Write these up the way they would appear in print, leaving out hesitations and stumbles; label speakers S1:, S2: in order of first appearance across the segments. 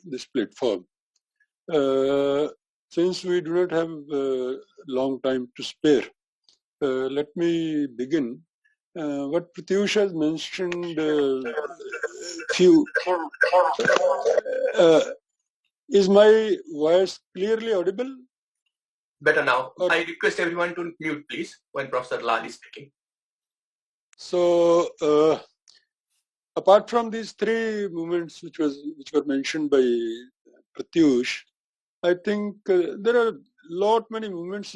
S1: this platform. Since we do not have long time to spare, let me begin. What Pratyush has mentioned, few. Is my voice clearly audible?
S2: Better now. I request everyone to mute, please, when Professor Lal is speaking.
S1: So, apart from these three movements which were mentioned by Pratyush, I think there are many movements.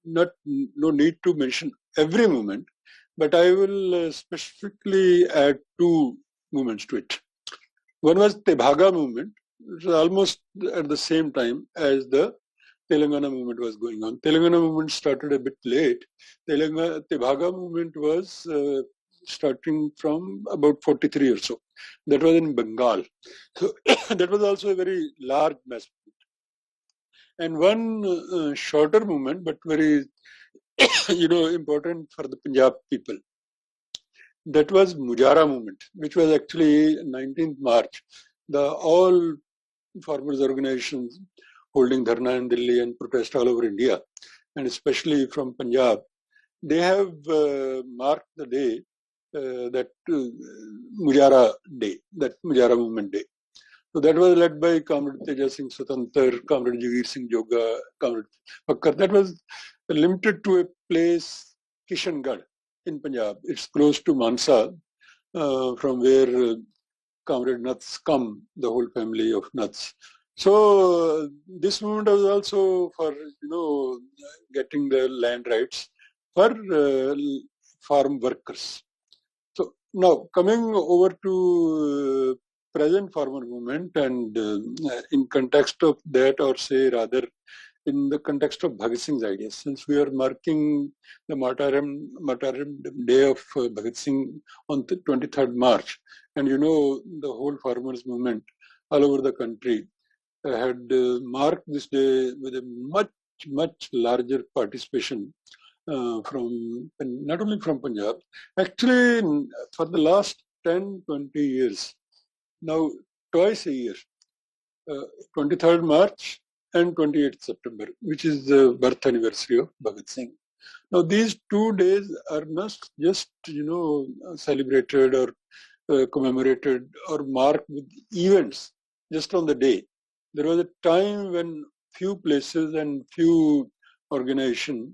S1: No need to mention every movement, but I will specifically add two movements to it. One was Tebhaga movement, which was almost at the same time as the Telangana movement was going on. Telangana movement started a bit late. Tebhaga movement was starting from about 43 or so. That was in Bengal. So that was also a very large mass movement. And one shorter movement, but very important for the Punjab people. That was Mujara movement, which was actually 19th March. All farmers organizations holding dharna in Delhi and protest all over India, and especially from Punjab, they have marked the day, that Mujara Day, that Mujara Movement Day. So that was led by Comrade Teja Singh Swatantar, Comrade Jagir Singh Joga, Comrade Fakkar. That was limited to a place, Kishangarh in Punjab. It's close to Mansa, from where Comrade Nuts come, the whole family of Nuts. So this movement was also for getting the land rights for farm workers. So now coming over to present farmer movement, and in context of that, or say rather in the context of Bhagat Singh's ideas, since we are marking the martyrdom day of Bhagat Singh on the 23rd March, and the whole farmers movement all over the country had marked this day with a much larger participation from not only from Punjab, actually for the last 10-20 years, now twice a year, 23rd March and 28th September, which is the birth anniversary of Bhagat Singh. Now these 2 days are not just celebrated or commemorated or marked with events just on the day. There was a time when few places and few organizations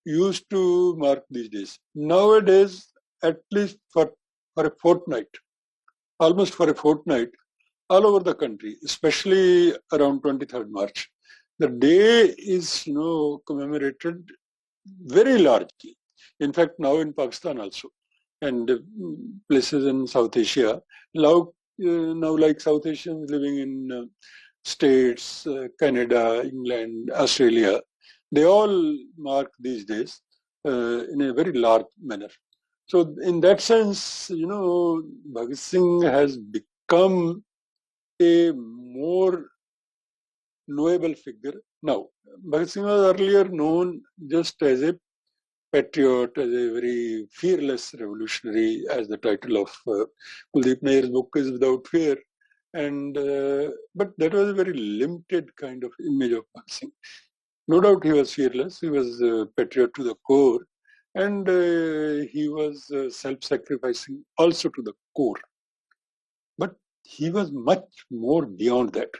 S1: used to mark these days. Nowadays, at least for a fortnight, almost for a fortnight, all over the country, especially around 23rd March, the day is commemorated very largely. In fact, now in Pakistan also, and places in South Asia, now like South Asians living in States, Canada, England, Australia, they all mark these days in a very large manner. So in that sense, Bhagat Singh has become a more knowable figure. Now, Bhagat Singh was earlier known just as a patriot, as a very fearless revolutionary, as the title of Kuldeep Nayar's book is, Without Fear. And but that was a very limited kind of image of Bhagat Singh. No doubt he was fearless, he was a patriot to the core, and he was self-sacrificing also to the core. But he was much more beyond that.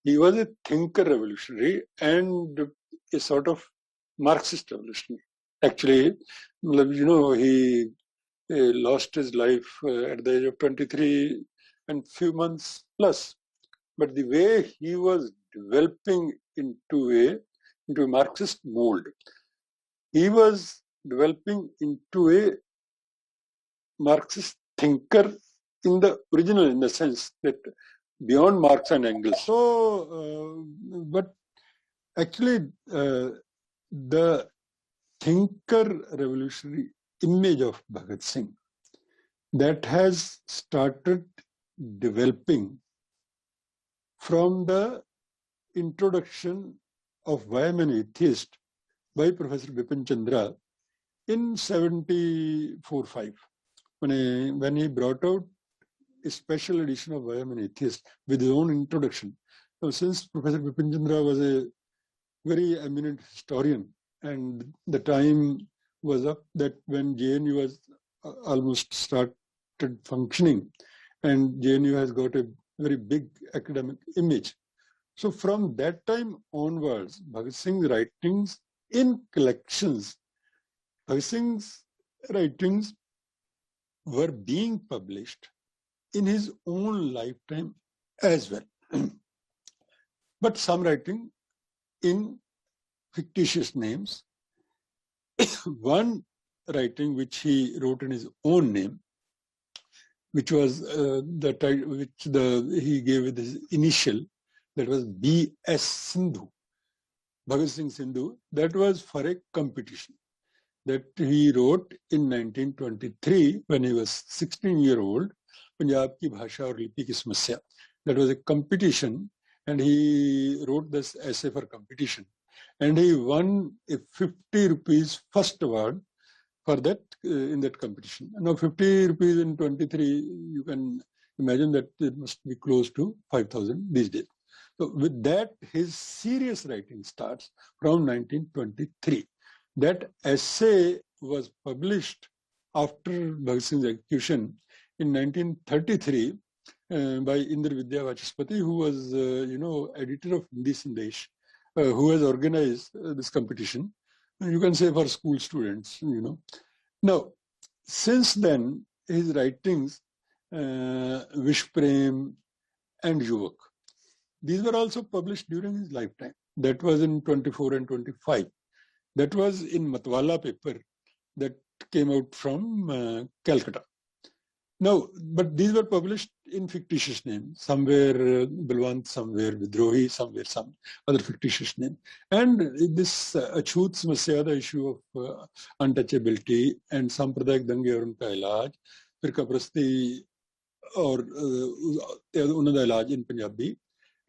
S1: He was a thinker revolutionary and a sort of Marxist revolutionary. Actually, he lost his life at the age of 23 and few months plus. But the way he was developing into a Marxist mold, he was developing into a Marxist thinker in the sense that beyond Marx and Engels. So, but actually, the thinker revolutionary image of Bhagat Singh that has started developing from the introduction of Why I'm an Atheist by Professor Bipin Chandra in 74-5, when he brought out a special edition of Why I'm an Atheist with his own introduction. Now, since Professor Bipin Chandra was a very eminent historian, and the time was up that when JNU was almost started functioning, and JNU has got a very big academic image. So from that time onwards, Bhagat Singh's writings in collections, Bhagat Singh's writings were being published in his own lifetime as well. But some writing in fictitious names. One writing which he wrote in his own name, which was the title which he gave with his initial, that was B.S. Sindhu, Bhagat Singh Sindhu. That was for a competition that he wrote in 1923 when he was 16-year-old. Punjab ki bhasha aur lipi ki samasya. That was a competition, and he wrote this essay for competition, and he won a 50 rupees first award for that in that competition. Now 50 rupees in 23, you can imagine that it must be close to 5,000 these days. So with that, his serious writing starts from 1923. That essay was published after Bhagat Singh's execution in 1933 by Indra Vidya Vachaspati, who was, editor of Hindi Sandesh, who has organized this competition. You can say for school students, Now, since then, his writings, Vish Prem and Yuvak, these were also published during his lifetime. That was in 24 and 25. That was in Matwala paper that came out from Calcutta. Now, but these were published in fictitious names. Somewhere Balwant, somewhere Vidrohi, somewhere some other fictitious name. And this Achut Samasya, the issue of untouchability and Sampradayak Dange aur unka ilaj, Firqa Parasti aur unada ilaj in Punjabi,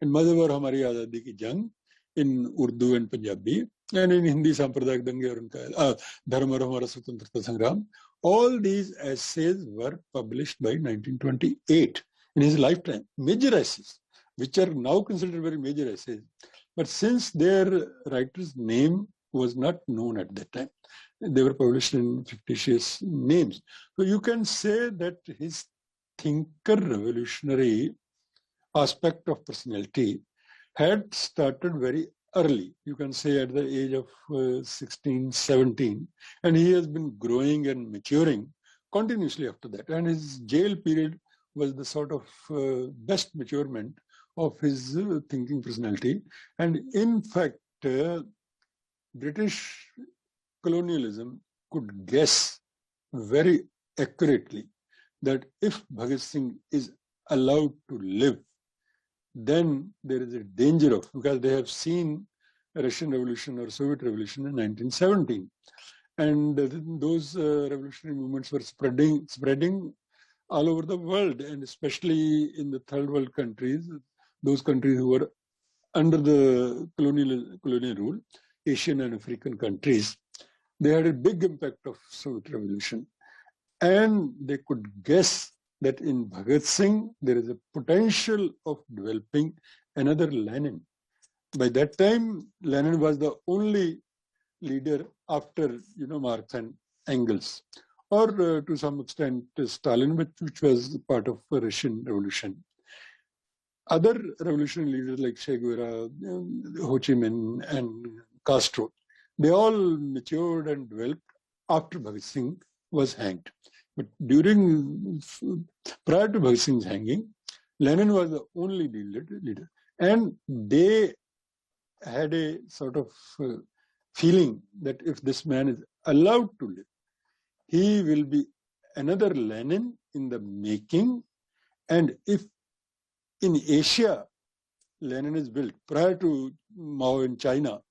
S1: and Madhab aur Hamari Azadi ki Jang in Urdu and Punjabi, and in Hindi Sampradayak Dange aur unka Dharma aur Hamara Swatantrata Sangram. All these essays were published by 1928 in his lifetime. Major essays, which are now considered very major essays. But since their writer's name was not known at that time, they were published in fictitious names. So you can say that his thinker revolutionary aspect of personality had started very early, you can say at the age of 16, 17, and he has been growing and maturing continuously after that. And his jail period was the sort of best maturement of his thinking personality. And in fact, British colonialism could guess very accurately that if Bhagat Singh is allowed to live, then there is a danger of, because they have seen Russian Revolution or Soviet Revolution in 1917. And those revolutionary movements were spreading all over the world, and especially in the third world countries, those countries who were under the colonial rule, Asian and African countries. They had a big impact of Soviet Revolution. And they could guess that in Bhagat Singh, there is a potential of developing another Lenin. By that time, Lenin was the only leader after, Marx and Engels, or to some extent Stalin, which was part of the Russian Revolution. Other revolutionary leaders like Che Guevara, Ho Chi Minh, and Castro, they all matured and developed after Bhagat Singh was hanged. But prior to Bhagat Singh's hanging, Lenin was the only leader. And they had a sort of feeling that if this man is allowed to live, he will be another Lenin in the making. And if in Asia, Lenin is built prior to Mao in China,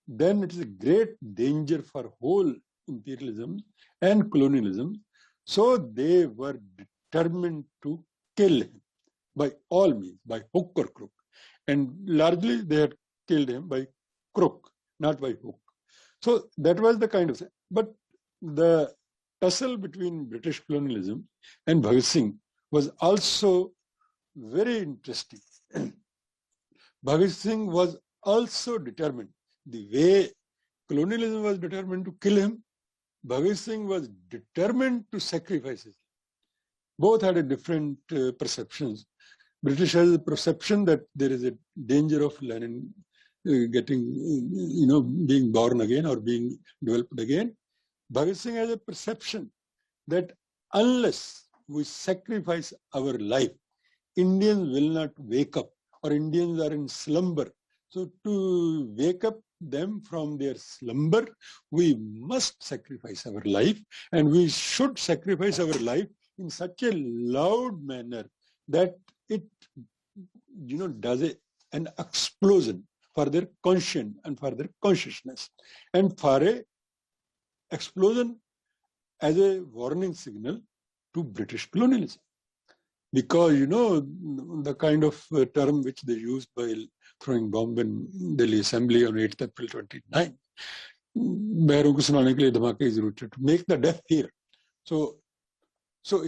S1: then it is a great danger for whole imperialism and colonialism. So they were determined to kill him by all means, by hook or crook. And largely they had killed him by crook, not by hook. So that was the kind of thing. But the tussle between British colonialism and Bhagat Singh was also very interesting. Bhagat Singh was also determined. The way colonialism was determined to kill him, Bhagat Singh was determined to sacrifice his. Both had a different perceptions. British has a perception that there is a danger of Lenin getting, being born again or being developed again. Bhagat Singh has a perception that unless we sacrifice our life, Indians will not wake up, or Indians are in slumber. So to wake up them from their slumber, we must sacrifice our life, and we should sacrifice our life in such a loud manner that it, does an explosion for their conscience and for their consciousness, and for a explosion as a warning signal to British colonialism. Because, the kind of term which they used by throwing bomb in Delhi Assembly on 8th April 29, to make the deaf hear. So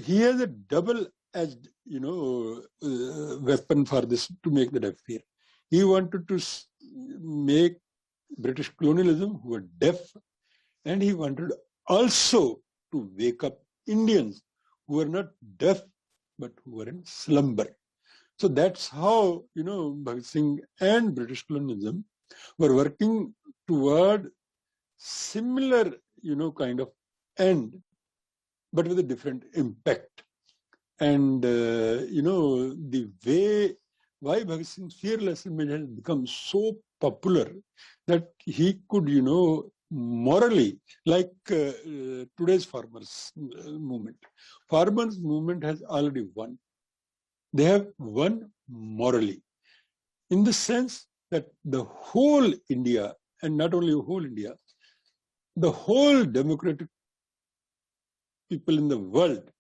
S1: he has a double-edged, weapon for this, to make the deaf hear. He wanted to make British colonialism who were deaf, and he wanted also to wake up Indians who were not deaf, but who were in slumber. So that's how, Bhagat Singh and British colonialism were working toward similar, kind of end, but with a different impact. And, the way, why Bhagat Singh's fearless image has become so popular that he could, morally, like today's farmers movement. Farmers movement has already won. They have won morally, in the sense that the whole India, and not only whole India, the whole democratic people in the world,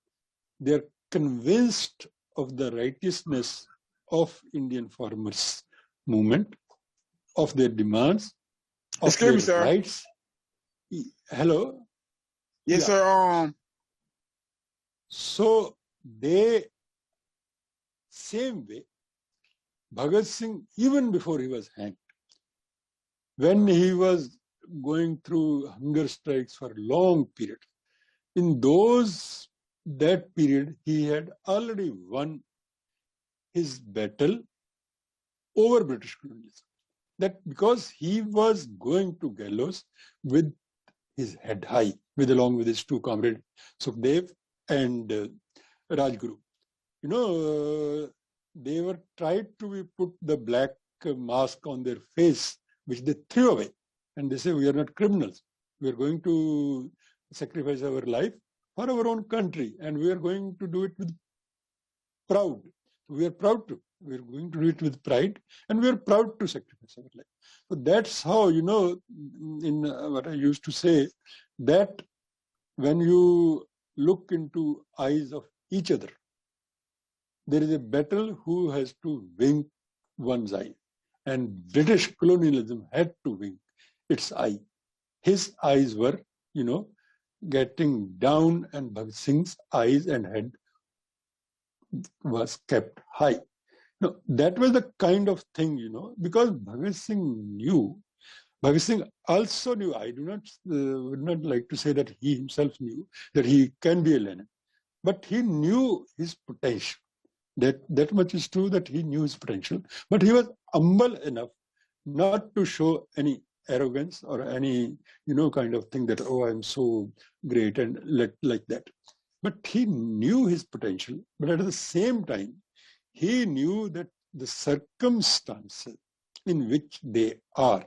S1: they are convinced of the righteousness of Indian farmers movement, of their demands, of
S3: Excuse
S1: their
S3: me, sir.
S1: rights. Hello?
S3: Yes,
S1: Yeah.
S3: sir.
S1: So they, same way, Bhagat Singh, even before he was hanged, when he was going through hunger strikes for a long period, in that period, he had already won his battle over British colonialism. That because he was going to gallows with his head high, along with his two comrades, Sukhdev and Rajguru. They were tried to put the black mask on their face, which they threw away. And they say, we are not criminals. We are going to sacrifice our life for our own country, and we are going to do it with proud. We are proud to. We are going to do it with pride, and we are proud to sacrifice our life. So that's how, in what I used to say, that when you look into eyes of each other, there is a battle who has to wink one's eye. And British colonialism had to wink its eye. His eyes were, getting down, and Bhagat Singh's eyes and head was kept high. No, that was the kind of thing, because Bhagat Singh also knew, I would not like to say that he himself knew that he can be a Lenin, but he knew his potential. That much is true, that he knew his potential, but he was humble enough not to show any arrogance or any, kind of thing that, oh, I'm so great and like that. But he knew his potential, but at the same time, he knew that the circumstances in which they are,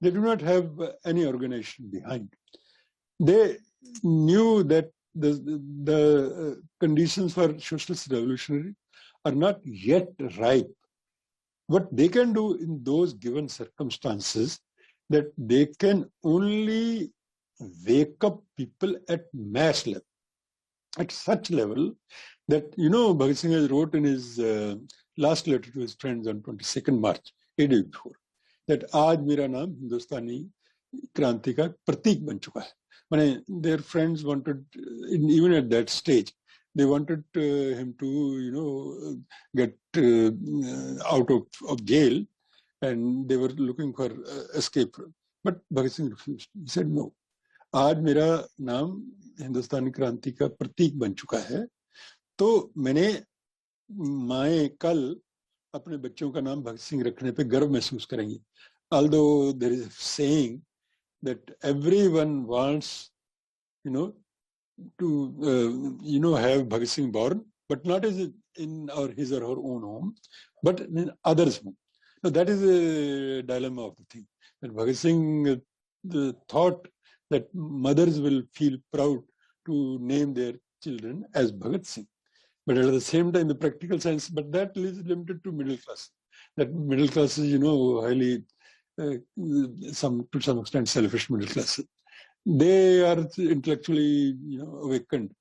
S1: they do not have any organization behind. They knew that the conditions for socialist revolutionary are not yet ripe. What they can do in those given circumstances, that they can only wake up people at mass level, at such level that, Bhagat Singh has wrote in his last letter to his friends on 22nd March, a day before, that आज मेरा नाम हिंदुस्तानी क्रांति का प्रतीक बन चुका है. Their friends wanted, even at that stage, They wanted him to, get out of jail, and they were looking for escape. But Bhagat Singh refused. He said, no, आज मेरा नाम हिंदुस्तानी क्रांति का प्रतीक बन चुका है, तो मैंने माए कल अपने बच्चों का नाम भगत सिंह रखने पे गर्व महसूस करेंगी. Although there is a saying that everyone wants, to have Bhagat Singh born, but not as in his or her own home, but in others' home. So that is a dilemma of the thing. That Bhagat Singh thought that mothers will feel proud to name their children as Bhagat Singh. But at the same time, the practical science, but that is limited to middle class. That middle class is, highly, to some extent, selfish middle class. They are intellectually, awakened,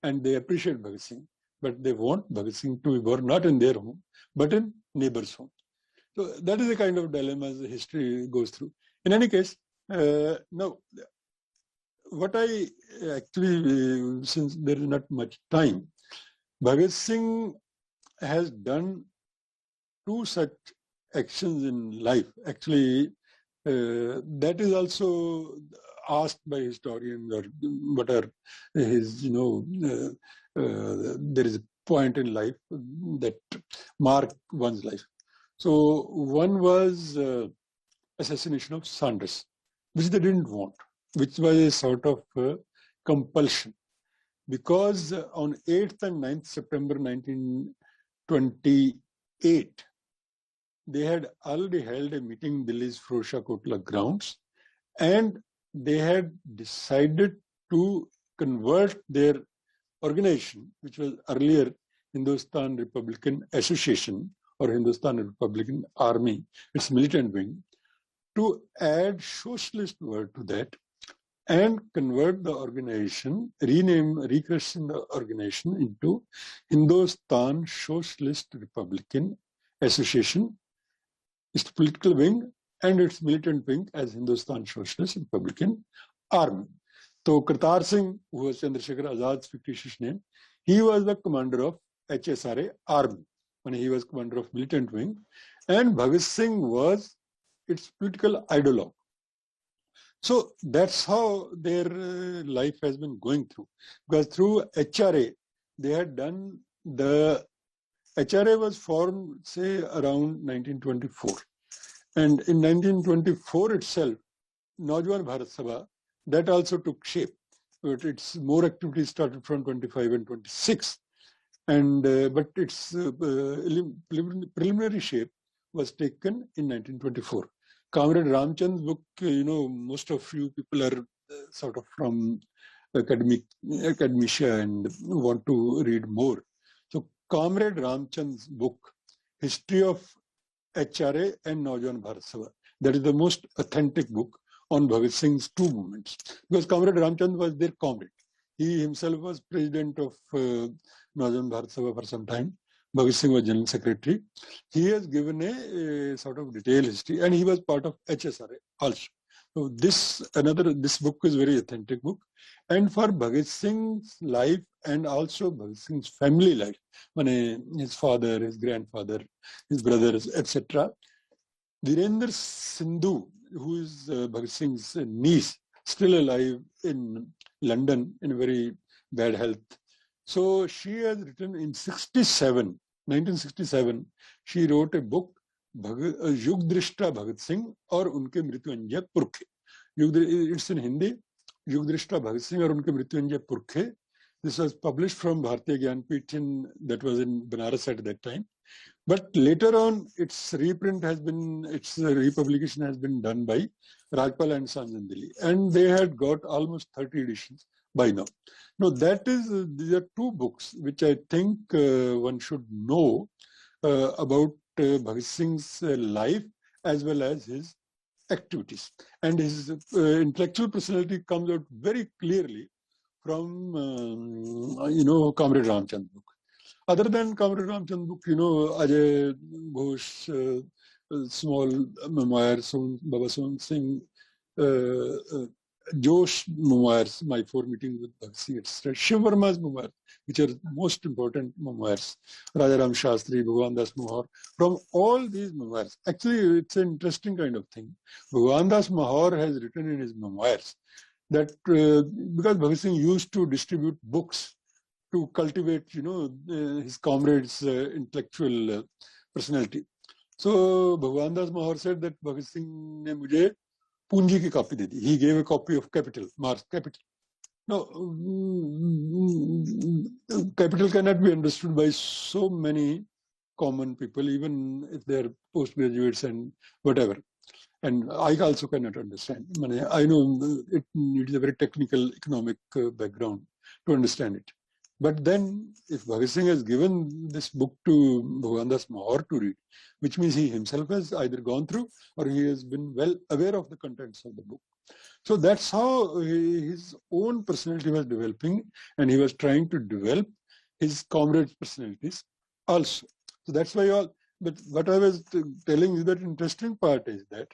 S1: and they appreciate Bhagat Singh, but they want Bhagat Singh to be born not in their home, but in neighbor's home. So that is the kind of dilemmas the history goes through. In any case, now, what I actually, since there is not much time, Bhagat Singh has done two such actions in life. Actually, that is also asked by historians, or what are his, there is a point in life that mark one's life. So one was assassination of Sanders, which they didn't want, which was a sort of compulsion. Because on 8th and 9th September 1928, they had already held a meeting in Delhi's Firozshah Kotla grounds, and they had decided to convert their organization, which was earlier Hindustan Republican Association or Hindustan Republican Army, its militant wing, to add socialist word to that and convert the organization, rechristen the organization into Hindustan Socialist Republican Association, its political wing and its militant wing as Hindustan Socialist Republican Army. So Kartar Singh, who was Chandrasekhar Azad's fictitious name, he was the commander of HSRA Army, when he was commander of militant wing, and Bhagat Singh was its political ideologue. So that's how their life has been going through. Because through HRA, they had done HRA was formed, say, around 1924. And in 1924 itself, Naujawan Bharat Sabha, that also took shape. But its more activities started from 25 and 26. And but its preliminary shape was taken in 1924. Comrade Ramchand's book, most of you people are sort of from academia and want to read more. So Comrade Ramchand's book, History of HRA and Naujawan Bharat Sabha, that is the most authentic book on Bhagat Singh's two movements. Because Comrade Ramchand was their comrade. He himself was president of Naujawan Bharat Sabha for some time. Bhagat Singh was general secretary. He has given a sort of detailed history, and he was part of HSRA also. So this book is very authentic book. And for Bhagat Singh's life and also Bhagat Singh's family life, his father, his grandfather, his brothers, etc. Virender Sindhu, who is Bhagat Singh's niece, still alive in London in very bad health. So she has written in 1967, she wrote a book, Yugdrishta Bhagat Singh और उनके मृत्युंजय पुरखे. It's in Hindi, Yugdrishta Bhagat Singh और उनके मृत्युंजय पुरखे. This was published from Bharatiya Gyanpith that was in Banaras at that time. But later on, its republication has been done by Rajpal and Sons in Delhi, and they had got almost 30 editions by now. Now these are two books which I think one should know about Bhagat Singh's life as well as his activities. And his intellectual personality comes out very clearly from, Comrade Ramchand book. Other than Comrade Ramchand book, Ajay Ghosh, small memoir, Baba Sohn Singh, Josh memoirs, my four meetings with Bhagat Singh, etc. Shiv Verma's memoirs, which are most important memoirs, Rajaram Shastri, Bhagwan Das Mahar, from all these memoirs. Actually, it's an interesting kind of thing. Bhagwan Das Mahar has written in his memoirs that because Bhagat Singh used to distribute books to cultivate, his comrades' intellectual personality. So Bhagwan Das Mahar said that Bhagat Singh ne mujhe पूंजी की copy they the. He gave a copy of Capital, Marx Capital. Now, Capital cannot be understood by so many common people, even if they are postgraduates and whatever. And I also cannot understand. I know it needs a very technical economic background to understand it. But then, if Bhagat Singh has given this book to Bhagwan Das Mahar to read, which means he himself has either gone through or he has been well aware of the contents of the book. So that's how his own personality was developing, and he was trying to develop his comrades' personalities also. So that's why but what I was telling you, that interesting part is that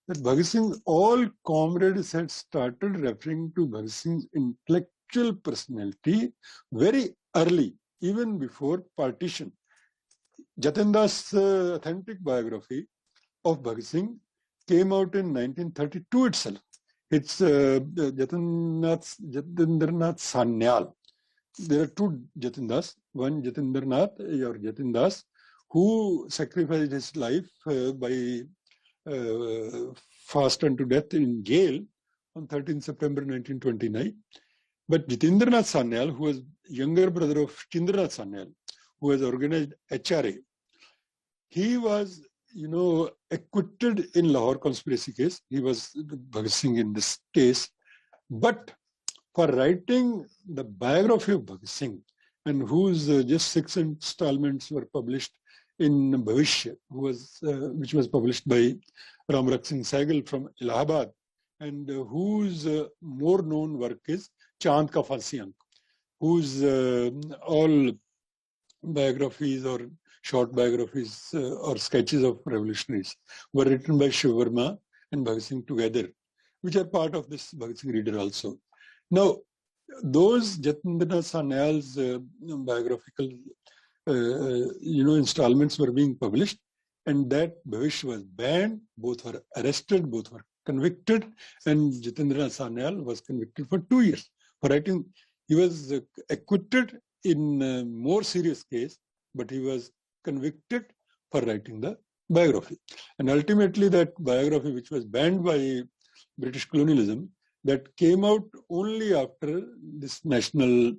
S1: Bhagat Singh, all comrades had started referring to Bhagat Singh's intellectual personality very early, even before partition. Jatinda's authentic biography of Bhagat Singh came out in 1932 itself. It's Jatindranath Sanyal. There are two Jatindas. One Jatindranath or Jatindas, who sacrificed his life by fast unto death in jail on 13 September 1929. But Jatindranath Sanyal, who was younger brother of Chindranath Sanyal, who has organized HRA, he was, acquitted in Lahore conspiracy case. He was Bhagat Singh in this case. But for writing the biography of Bhagat Singh, and whose just 6 installments were published in Bhavishya, which was published by Ramrak Singh Sehgal from Allahabad, and whose more known work is Chand Ka Phansi Ank, whose all biographies or short biographies or sketches of revolutionaries were written by Shiv Verma and Bhagat Singh together, which are part of this Bhagat Singh reader also. Now, those Jatindranath Sanyal's biographical installments were being published, and that Bhavish was banned. Both were arrested, both were convicted, and Jatindranath Sanyal was convicted for 2 years for writing. He was acquitted in a more serious case, but he was convicted for writing the biography. And ultimately that biography, which was banned by British colonialism, that came out only after this national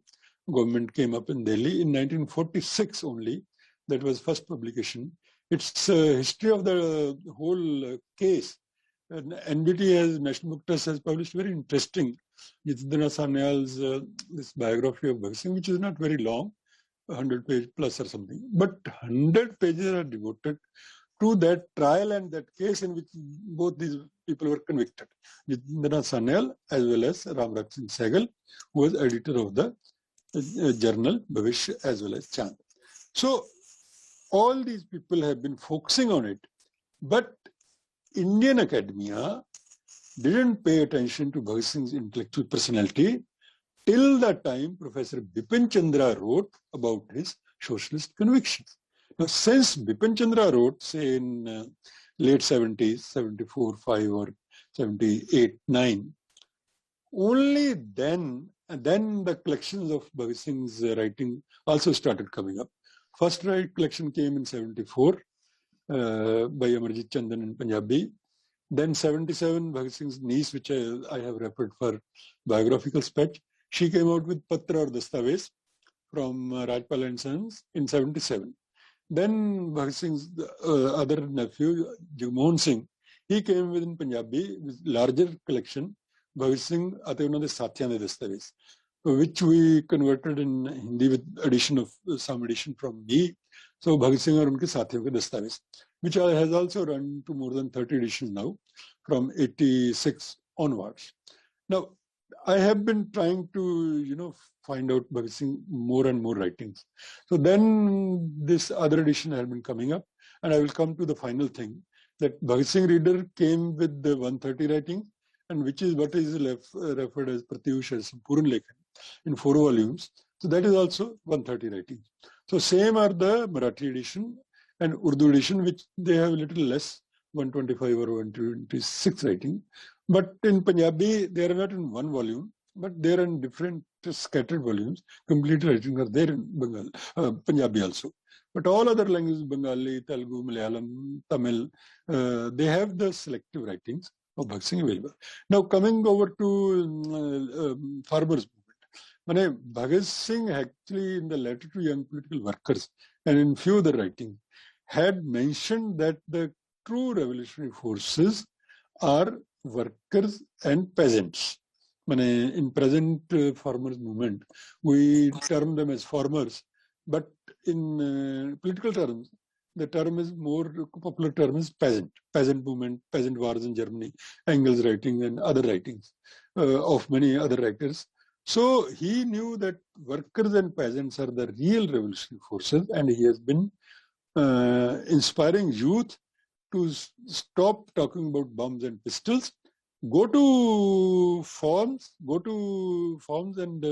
S1: government came up in Delhi in 1946 only. That was first publication. It's a history of the whole case. And NBT, as National Book Trust, has published very interesting Jatindranath Sanyal's this biography of Bhagat Singh, which is not very long, 100 page plus or something. But 100 pages are devoted to that trial and that case in which both these people were convicted. Jatindranath Sanyal as well as Ramrak Singh Sehgal, who was editor of the journal Bhavish as well as Chand. So all these people have been focusing on it, but Indian academia didn't pay attention to Bhagat Singh's intellectual personality till the time Professor Bipin Chandra wrote about his socialist convictions. Now, since Bipin Chandra wrote, say in late 70s, 74, 5 or 78, 9, only then the collections of Bhagat Singh's writing also started coming up. First collection came in 74 by Amarjit Chandan in Punjabi. Then 77, Bhagat Singh's niece, which I have referred for biographical sketch, she came out with Patra or Dastavez from Rajpal and Sons in 77. Then Bhagat Singh's other nephew, Jagmohan Singh, he came with in Punjabi with larger collection, Bhagat Singh Ate Unna De Sathiyan De Dastavez, which we converted in Hindi with some addition from me. So Bhagat Singh और उनके साथियों के दस्तावेज, which has also run to more than 30 editions now from 86 onwards. Now, I have been trying to, find out Bhagat Singh more and more writings. So then this other edition has been coming up, and I will come to the final thing, that Bhagat Singh Reader came with the 130 writings, and which is what is referred as Pratyush as Sampurna Lekhan in 4 volumes. So that is also 130 writings. So same are the Marathi edition and Urdu edition, which they have a little less, 125 or 126 writing. But in Punjabi, they are not in one volume, but they are in different scattered volumes. Complete writings are there in Bengal, Punjabi also. But all other languages, Bengali, Telugu, Malayalam, Tamil, they have the selective writings of Bhagat Singh available. Now coming over to farmers movement. Bhagat Singh actually in the letter to young political workers and in few other writings had mentioned that the true revolutionary forces are workers and peasants. In present farmers movement, we term them as farmers, but in political terms, the term is more popular term is peasant. Peasant movement, peasant wars in Germany, Engels' writing and other writings of many other writers. So he knew that workers and peasants are the real revolutionary forces, and he has been inspiring youth to stop talking about bombs and pistols, go to farms and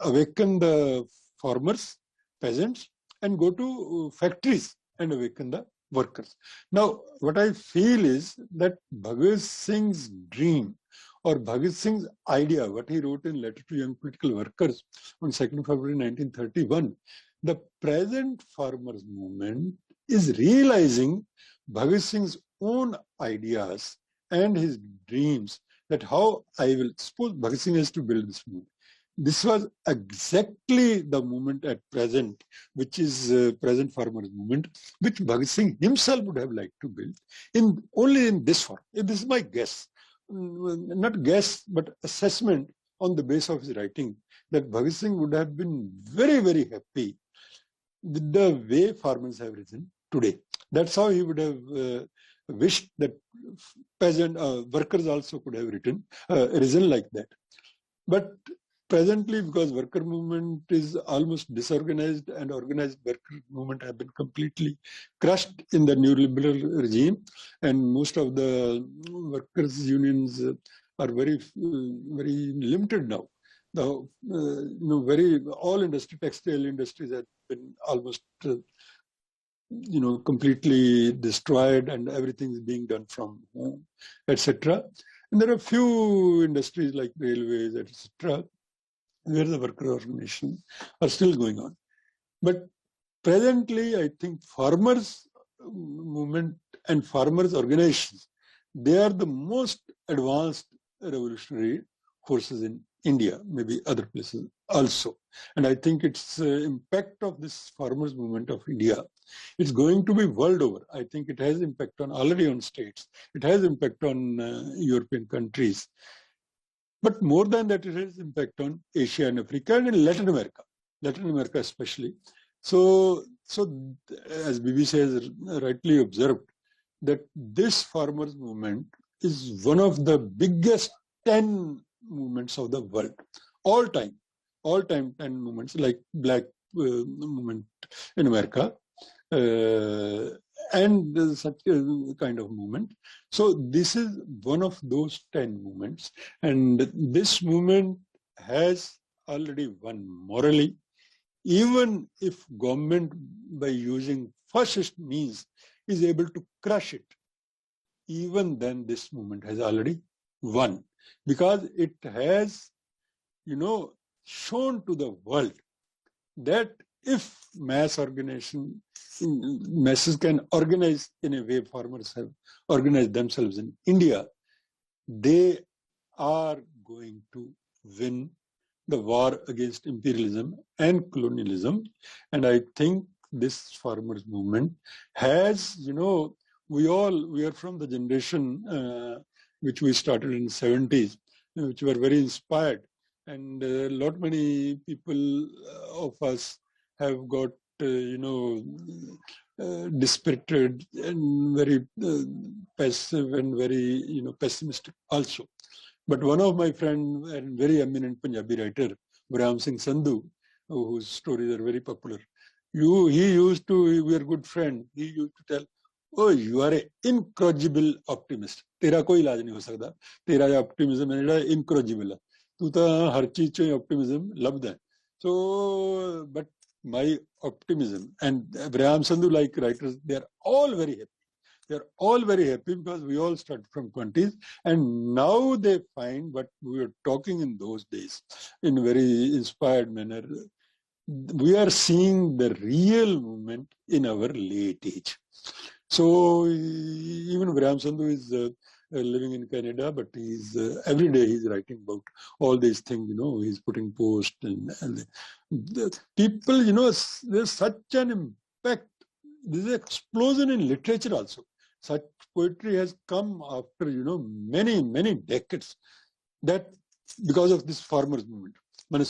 S1: awaken the farmers, peasants, and go to factories and awaken the workers. Now, what I feel is that Bhagat Singh's dream or Bhagat Singh's idea, what he wrote in Letter to Young Political Workers on 2nd February 1931, the present farmers movement is realizing Bhagat Singh's own ideas and his dreams that how I will, suppose Bhagat Singh has to build this movement. This was exactly the movement at present, which is present farmers movement, which Bhagat Singh himself would have liked to build only in this form. This is my guess, not guess, but assessment on the basis of his writing, that Bhagat Singh would have been very, very happy with the way farmers have risen today. That's how he would have wished that peasant workers also could have risen like that. But presently, because worker movement is almost disorganized and organized worker movement have been completely crushed in the neoliberal regime, and most of the workers' unions are very, very limited now. All industry, textile industries have been almost completely destroyed, and everything is being done from home, etc. And there are few industries like railways, etc., where the worker organization are still going on. But presently, I think farmers movement and farmers organizations, they are the most advanced revolutionary forces in India, maybe other places also. And I think its impact of this farmers movement of India, it's going to be world over. I think it has impact already on states. It has impact on European countries. But more than that, it has impact on Asia and Africa and in Latin America especially. So as BBC has rightly observed, that this farmers movement is one of the biggest 10 movements of the world, all time 10 movements, like Black movement in America, and such kind of movement. So this is one of those 10 movements, and this movement has already won morally. Even if government, by using fascist means, is able to crush it, even then this movement has already won, because it has, shown to the world that if masses can organize in a way farmers have organized themselves in India, they are going to win the war against imperialism and colonialism. And I think this farmers movement has, we are from the generation which we started in the 70s, which were very inspired. And many people of us have got, dispirited and very passive and very, pessimistic also. But one of my friends, and very eminent Punjabi writer, Ram Singh Sandhu, whose stories are very popular, we are good friends. He used to tell, Oh, you are an incorrigible optimist. तेरा कोई इलाज नहीं हो सकता. तेरा जो optimism है ਜਿਹੜਾ incorrigible है. तू तो हर चीज चो optimism लब्ध है. So, but my optimism and Abraham Sandhu like writers, they are all very happy. They are all very happy because we all start from 20s and now they find what we were talking in those days in a very inspired manner. We are seeing the real movement in our late age. So even Abraham Sandhu is living in Canada, but he's every day he's writing about all these things. He's putting posts and the people. There's such an impact. There's an explosion in literature also. Such poetry has come after many decades. That because of this farmers movement. From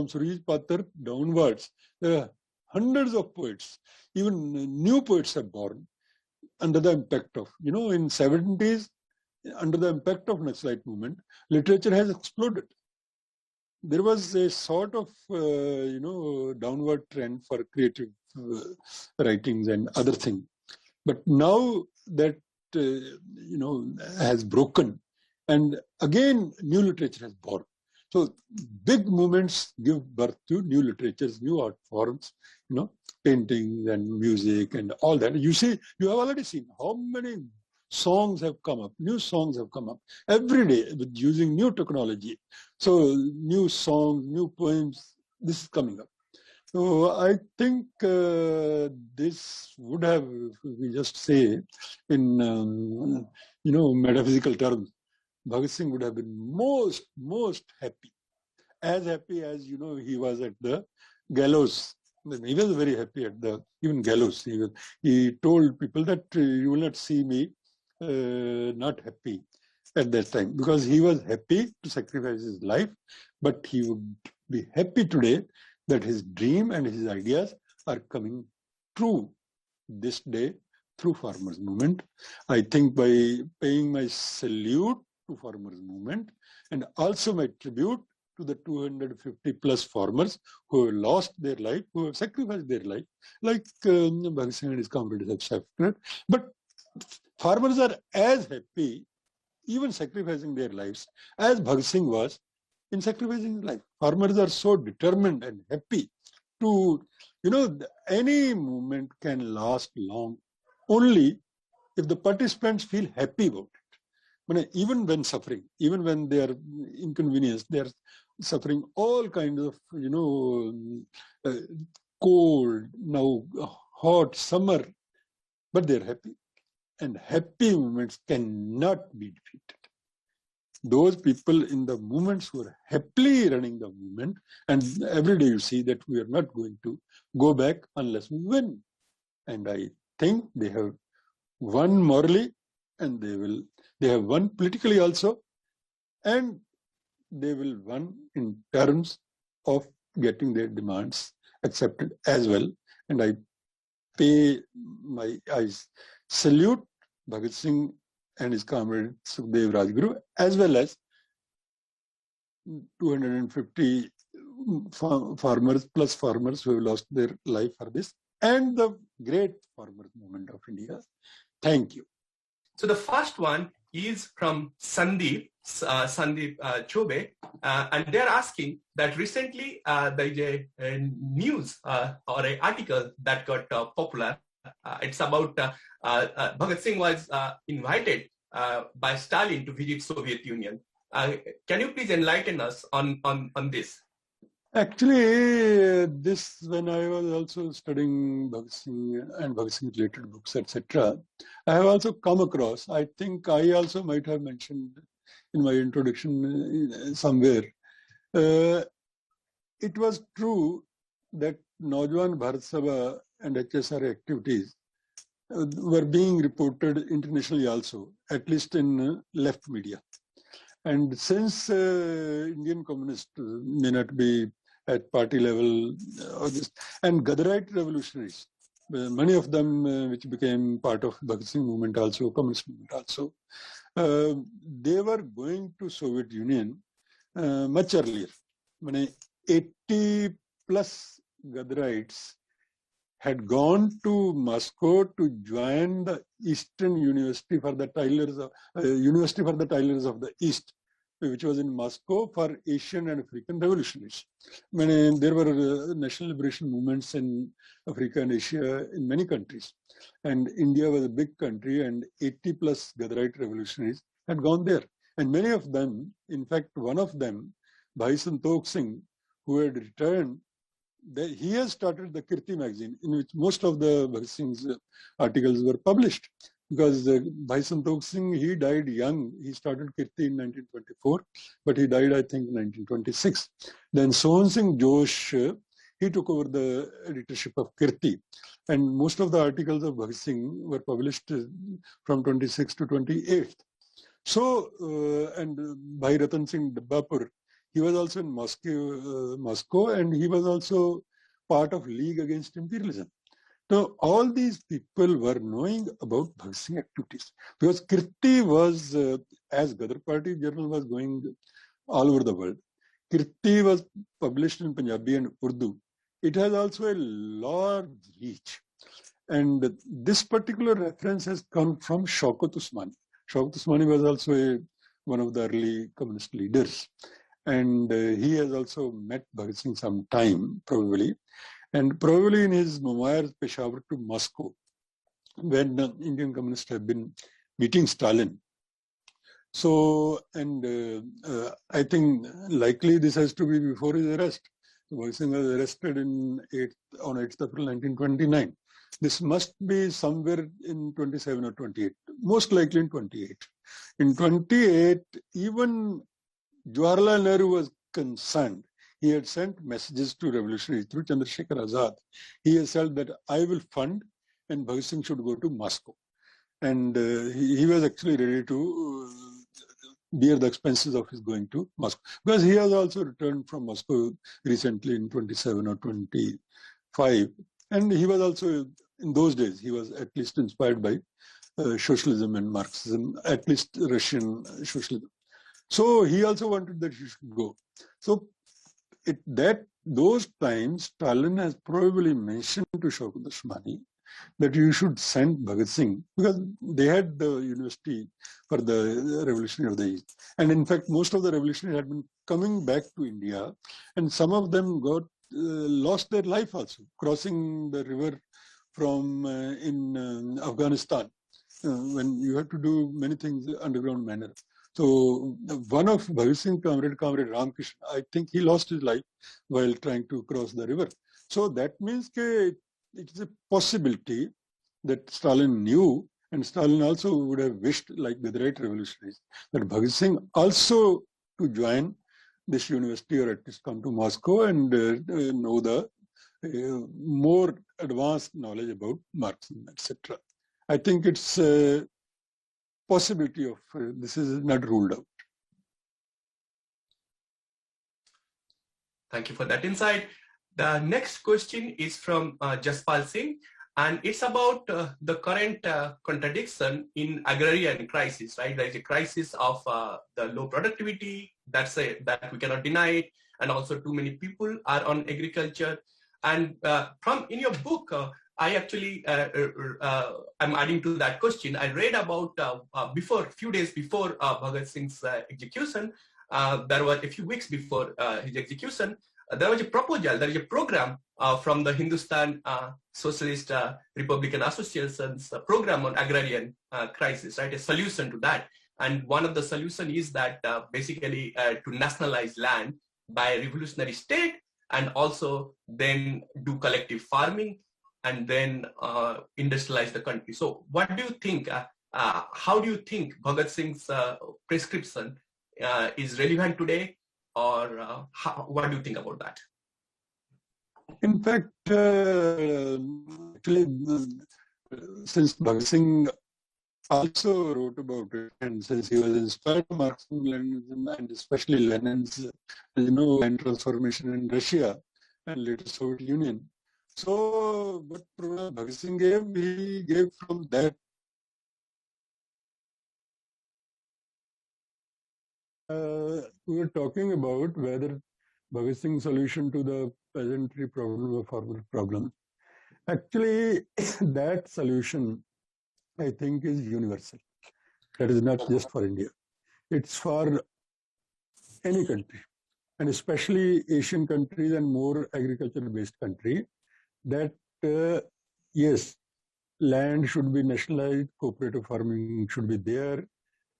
S1: Surjit Patar downwards, there are hundreds of poets. Even new poets are born under the impact of, in 70s, under the impact of Naxalite movement, literature has exploded. There was a sort of, downward trend for creative writings and other things. But now that, has broken, and again, new literature has born. So big movements give birth to new literatures, new art forms, painting and music and all that. You see, you have already seen how many songs have come up, new songs have come up every day with using new technology. So new songs, new poems, this is coming up. So I think this would have, if we just say in, metaphysical terms, Bhagat Singh would have been most happy. As happy as, he was at the gallows. He was very happy at the even gallows. He told people that you will not see me not happy at that time, because he was happy to sacrifice his life, but he would be happy today that his dream and his ideas are coming true this day through farmers movement. I think by paying my salute to farmers movement and also my tribute to the 250 plus farmers who have lost their life, who have sacrificed their life, like Bhagat Singh and his comrades have sacrificed. But farmers are as happy, even sacrificing their lives, as Bhagat Singh was in sacrificing his life. Farmers are so determined and happy to, any movement can last long only if the participants feel happy about it. Even when suffering, even when they are inconvenienced, they are suffering all kinds of, cold, now hot, summer, but they are happy. And happy movements cannot be defeated. Those people in the movements who are happily running the movement, and every day you see that we are not going to go back unless we win. And I think they have won morally, and they have won politically also, and they will win in terms of getting their demands accepted as well. And I salute Bhagat Singh and his comrade Sukhdev Rajguru, as well as 250 farmers who have lost their life for this, and the great farmers movement of India. Thank you.
S2: So the first one is from Sandeep Chobe, and they're asking that recently there is a news or an article that got popular. It's about Bhagat Singh was invited by Stalin to visit Soviet Union. Can you please enlighten us on this?
S1: Actually, this, when I was also studying Bhagat Singh and Bhagat Singh related books, etc., I have also come across, I think I also might have mentioned in my introduction somewhere, it was true that Naujawan Bharat Sabha and HSR activities were being reported internationally also, at least in left media. And since Indian communists may not be at party level, and Gadarite revolutionaries, many of them which became part of Bhagat Singh movement also, communist movement also, they were going to Soviet Union much earlier. 80 plus Gadarites had gone to Moscow to join the Eastern University for the University for the Tailors of the East, which was in Moscow for Asian and African revolutionaries. There were national liberation movements in Africa and Asia in many countries. And India was a big country, and 80 plus Gadarite revolutionaries had gone there. And many of them, in fact, one of them, Bhai Santokh Singh, who had returned, he has started the Kirti magazine, in which most of the Bhagat Singh's articles were published. Because Bhai Santokh Singh, he died young. He started Kirti in 1924, but he died, I think, in 1926. Then Sohan Singh Josh, he took over the editorship of Kirti. And most of the articles of Bhagat Singh were published from 26 to 28. So, and Bhai Ratan Singh Dabbapur, he was also in Moscow, and he was also part of League Against Imperialism. So all these people were knowing about Bhagat Singh activities, because Kirti was, as Gadar Party journal was going all over the world, Kirti was published in Punjabi and Urdu. It has also a large reach. And this particular reference has come from Shaukat Usmani. Shaukat Usmani was also one of the early communist leaders. And he has also met Bhagat Singh sometime, probably. And probably in his memoirs, Peshawar to Moscow, when the Indian communists have been meeting Stalin. So, and I think likely this has to be before his arrest. Bhagat Singh was arrested on 8th April 1929. This must be somewhere in 27 or 28, most likely in 28. In 28, even Jawaharlal Nehru was concerned. He had sent messages to revolutionaries through Chandrasekhar Azad. He has said that I will fund and Bhagat Singh should go to Moscow. And he was actually ready to bear the expenses of his going to Moscow. Because he has also returned from Moscow recently in 27 or 25. And he was also, in those days, he was at least inspired by socialism and Marxism, at least Russian socialism. So he also wanted that he should go. So those times, Stalin has probably mentioned to Shaukat Usmani that you should send Bhagat Singh, because they had the university for the revolutionary of the East. And in fact, most of the revolutionaries had been coming back to India, and some of them got lost their life also, crossing the river from in Afghanistan, when you had to do many things underground manner. So one of Bhagat Singh comrade Ramkrishna, I think he lost his life while trying to cross the river. So that means it is a possibility that Stalin knew, and Stalin also would have wished, like the Gadarite revolutionaries, that Bhagat Singh also to join this university, or at least come to Moscow and know the more advanced knowledge about Marxism, etc. I think it's a possibility of this is not ruled out.
S2: Thank you for that insight. The next question is from Jaspal Singh, and it's about the current contradiction in agrarian crisis, right? There is a crisis of the low productivity, that we cannot deny it, and also too many people are on agriculture. And in your book, I actually, I'm adding to that question. I read about few days before Bhagat Singh's execution, there were a few weeks before his execution, there was a proposal, there is a program from the Hindustan Socialist Republican Association's program on agrarian crisis, right? A solution to that. And one of the solution is that basically to nationalize land by a revolutionary state, and also then do collective farming, and then industrialize the country. So what do you think, how do you think Bhagat Singh's prescription is relevant today, or what do you think about that?
S1: In fact, actually, since Bhagat Singh also wrote about it, and since he was inspired by Marxism, Leninism, and especially Lenin's, land transformation in Russia and later Soviet Union. So, what Bhagat Singh gave, he gave from that. We were talking about whether Bhagat Singh's solution to the peasantry problem or farmer problem. Actually, that solution, I think, is universal. That is not just for India. It's for any country, and especially Asian countries and more agriculture-based country, that yes, land should be nationalized, cooperative farming should be there,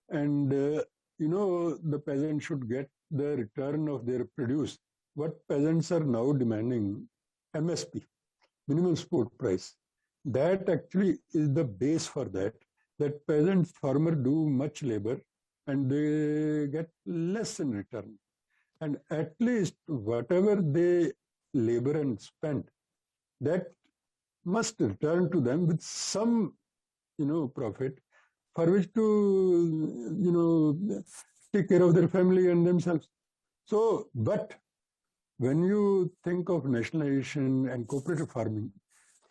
S1: and the peasants should get the return of their produce. What peasants are now demanding, MSP, minimum support price, that actually is the base for that. That peasant farmer do much labor and they get less in return. And at least whatever they labor and spend, that must return to them with some, profit for which to, take care of their family and themselves. So, but when you think of nationalization and cooperative farming,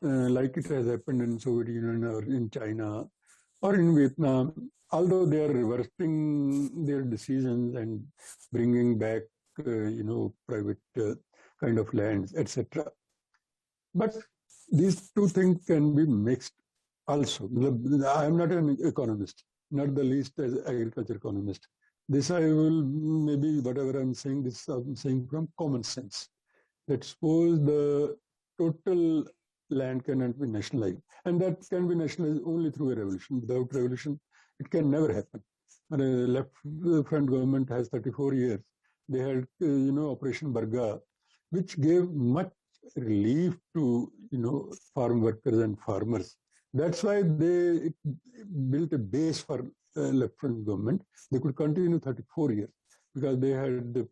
S1: like it has happened in Soviet Union or in China or in Vietnam, although they are reversing their decisions and bringing back, private kind of lands, etc. But these two things can be mixed also. I am not an economist, not the least as agriculture economist. This I will, maybe whatever I'm saying, this I'm saying from common sense. That suppose the total land cannot be nationalized, and that can be nationalized only through a revolution. Without revolution, it can never happen. And a left front government has 34 years. They had, Operation Barga, which gave much relief to, farm workers and farmers. That's why they built a base for left front government. They could continue 34 years because they had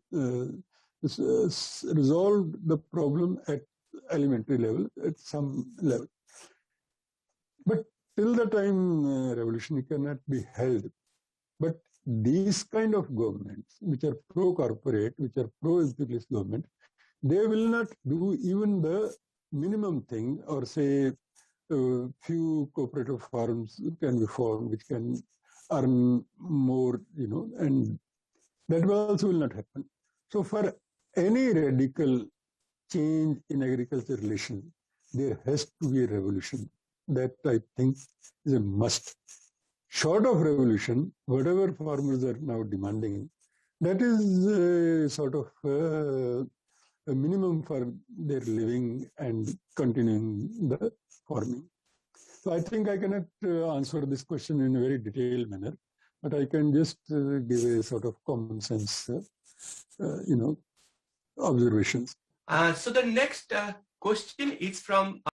S1: resolved the problem at elementary level, at some level. But till the time revolution cannot be held. But these kind of governments, which are pro-corporate, which are pro-imperialist government, they will not do even the minimum thing, or say few cooperative farms can be formed which can earn more, and that also will not happen. So for any radical change in agriculture relation, there has to be a revolution. That I think is a must. Short of revolution, whatever farmers are now demanding, that is sort of a minimum for their living and continuing the farming. So I think I cannot answer this question in a very detailed manner, but I can just give a sort of common sense, observations.
S2: So the next question is from